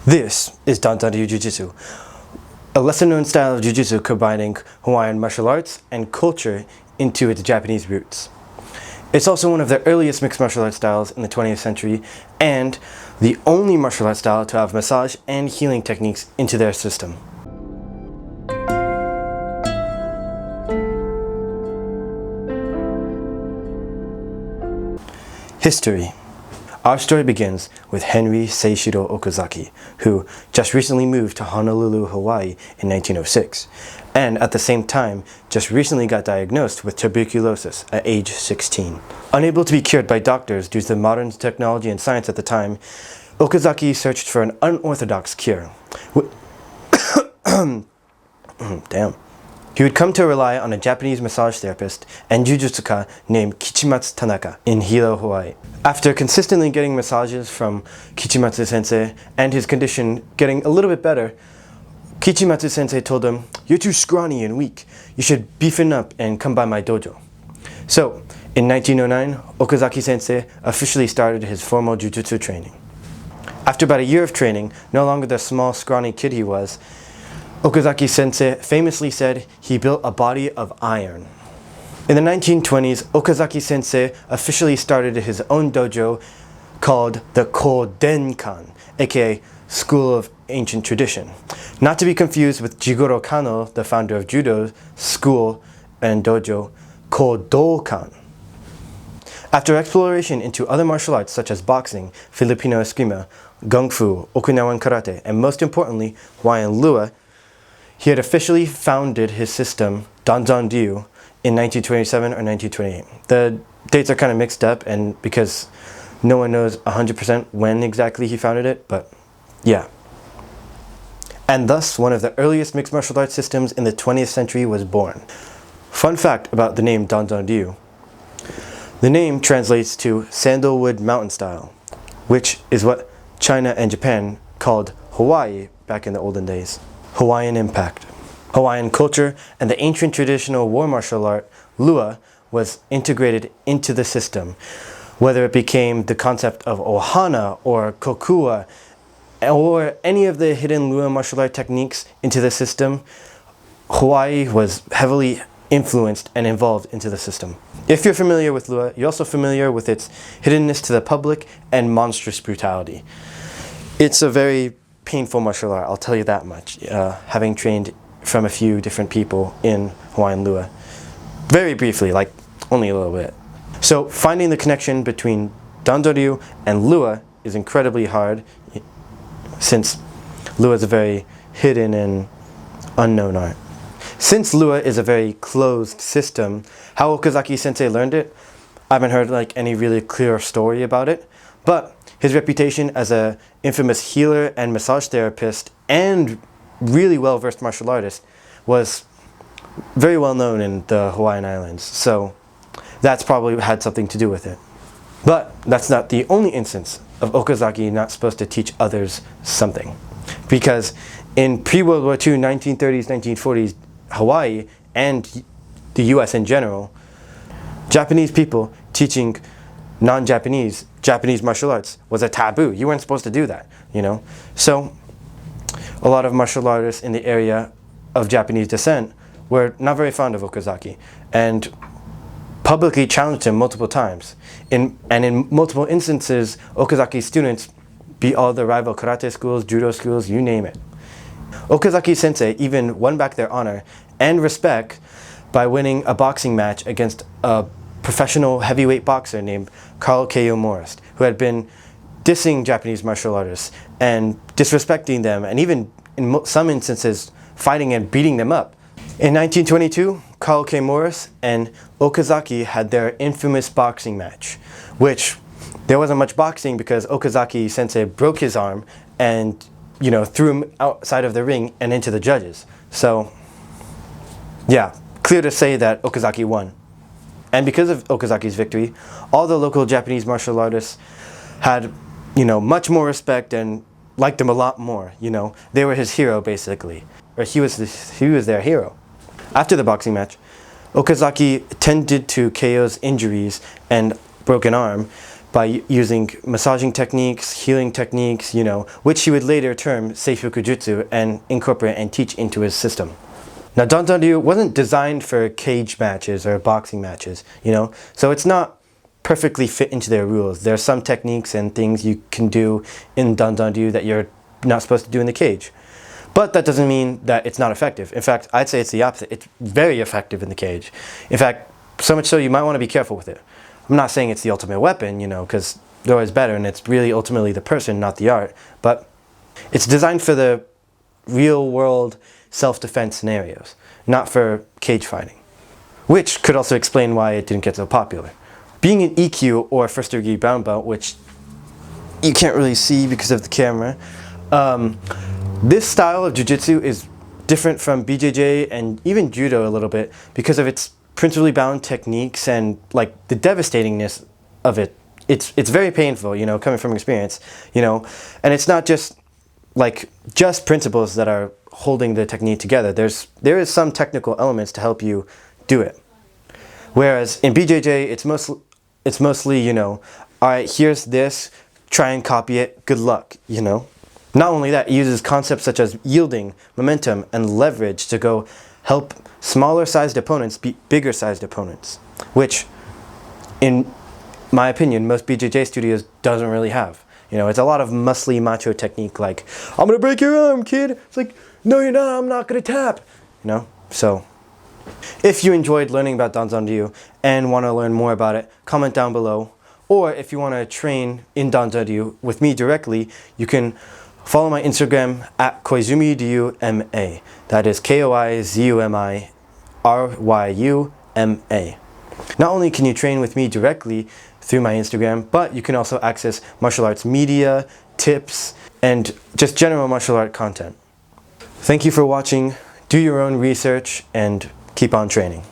This is Danzan Ryu Jiujitsu, a lesser-known style of jiu-jitsu combining Hawaiian martial arts and culture into its Japanese roots. It's also one of the earliest mixed martial arts styles in the 20th century and the only martial arts style to have massage and healing techniques into their system. History. Our story begins with Henry Seishiro Okazaki, who just recently moved to Honolulu, Hawaii in 1906, and at the same time just recently got diagnosed with tuberculosis at age 16. Unable to be cured by doctors due to the modern technology and science at the time, Okazaki searched for an unorthodox cure. Damn. He would come to rely on a Japanese massage therapist and jujutsuka named Kichimatsu Tanaka in Hilo, Hawaii. After consistently getting massages from Kichimatsu sensei and his condition getting a little bit better, Kichimatsu sensei told him, "You're too scrawny and weak. You should beefen up and come by my dojo." So, in 1909, Okazaki sensei officially started his formal jujutsu training. After about a year of training, no longer the small scrawny kid he was, Okazaki sensei famously said he built a body of iron. In the 1920s, Okazaki sensei officially started his own dojo called the Kodenkan, aka School of Ancient Tradition. Not to be confused with Jigoro Kano, the founder of judo school and dojo, Kodokan. After exploration into other martial arts such as boxing, Filipino eskrima, gung fu, Okinawan karate, and most importantly, Hawaiian Lua, he had officially founded his system, Danzan Ryu, in 1927 or 1928. The dates are kind of mixed up, and because no one knows 100% when exactly he founded it, but yeah. And thus, one of the earliest mixed martial arts systems in the 20th century was born. Fun fact about the name Danzan Ryu. The name translates to sandalwood mountain style, which is what China and Japan called Hawaii back in the olden days. Hawaiian impact. Hawaiian culture and the ancient traditional war martial art, Lua, was integrated into the system. Whether it became the concept of ohana or kokua or any of the hidden Lua martial art techniques into the system, Hawaii was heavily influenced and involved into the system. If you're familiar with Lua, you're also familiar with its hiddenness to the public and monstrous brutality. It's a very painful martial art, I'll tell you that much, having trained from a few different people in Hawaiian Lua. Very briefly, like only a little bit. So finding the connection between Danzan Ryu and Lua is incredibly hard, since Lua is a very hidden and unknown art. Since Lua is a very closed system, how Okazaki sensei learned it, I haven't heard like any really clear story about it, but his reputation as an infamous healer and massage therapist and really well-versed martial artist was very well known in the Hawaiian Islands, so that's probably had something to do with it. But that's not the only instance of Okazaki not supposed to teach others something, because in pre-World War II, 1930s, 1940s, Hawaii and the US in general, Japanese people teaching non-Japanese Japanese martial arts was a taboo. You weren't supposed to do that, you know? So a lot of martial artists in the area of Japanese descent were not very fond of Okazaki and publicly challenged him multiple times. In multiple instances, Okazaki's students beat all the rival karate schools, judo schools, you name it. Okazaki sensei even won back their honor and respect by winning a boxing match against a professional heavyweight boxer named Carl K.O. Morris, who had been dissing Japanese martial artists and disrespecting them, and even in some instances fighting and beating them up. In 1922, Carl K. Morris and Okazaki had their infamous boxing match, which there wasn't much boxing because Okazaki sensei broke his arm and, you know, threw him outside of the ring and into the judges. So yeah, clear to say that Okazaki won. And because of Okazaki's victory, all the local Japanese martial artists had, you know, much more respect and liked him a lot more, you know. They were his hero, basically. Or he was their hero. After the boxing match, Okazaki tended to KO's injuries and broken arm by using massaging techniques, healing techniques, which he would later term Seifuku Jutsu and incorporate and teach into his system. Now, Danzan Ryu wasn't designed for cage matches or boxing matches, so it's not perfectly fit into their rules. There are some techniques and things you can do in Danzan Ryu that you're not supposed to do in the cage. But that doesn't mean that it's not effective. In fact, I'd say it's the opposite. It's very effective in the cage. In fact, so much so you might want to be careful with it. I'm not saying it's the ultimate weapon, because they're always better and it's really ultimately the person, not the art. But it's designed for the real world self-defense scenarios, not for cage fighting. Which could also explain why it didn't get so popular. Being an EQ or first degree brown belt, which you can't really see because of the camera, this style of jiu-jitsu is different from BJJ and even judo a little bit because of its principally bound techniques and like the devastatingness of it. It's very painful, coming from experience, and it's not just principles that are holding the technique together. There is some technical elements to help you do it. Whereas in BJJ, it's mostly, all right, here's this, try and copy it, good luck, Not only that, it uses concepts such as yielding, momentum, and leverage to go help smaller sized opponents beat bigger sized opponents, which, in my opinion, most BJJ studios doesn't really have. It's a lot of muscly macho technique like, I'm gonna break your arm, kid. It's like, no you're not, I'm not gonna tap. So, if you enjoyed learning about Danzan Ryu and want to learn more about it, comment down below. Or if you want to train in Danzan Ryu with me directly, you can follow my Instagram at KoizumiRyuMA. That is KoizumiRyuMA. Not only can you train with me directly through my Instagram, but you can also access martial arts media, tips, and just general martial art content. Thank you for watching. Do your own research and keep on training.